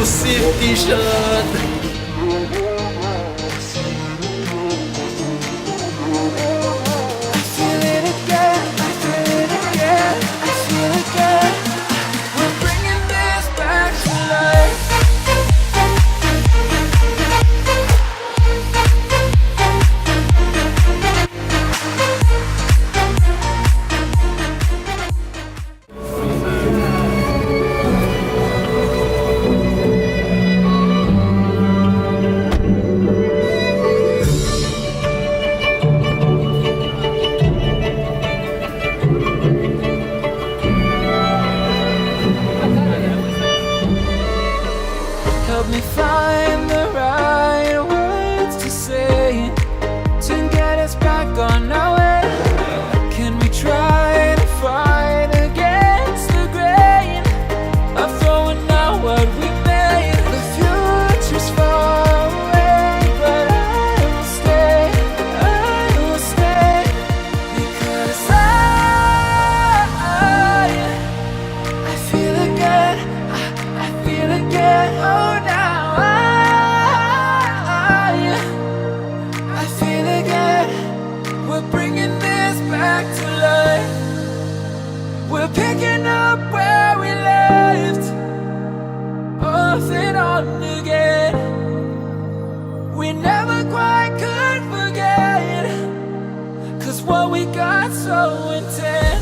exclusive t-shirt. Help me find the right words to say to get us back on our way. Can we try to fight against the grain of throwing out what we made? The future's far away, but I will stay, because I feel again, I feel again, oh now I feel again, we're bringing this back to life. We're picking up where we left off and on again. We never quite could forget, 'cause what we got so intense.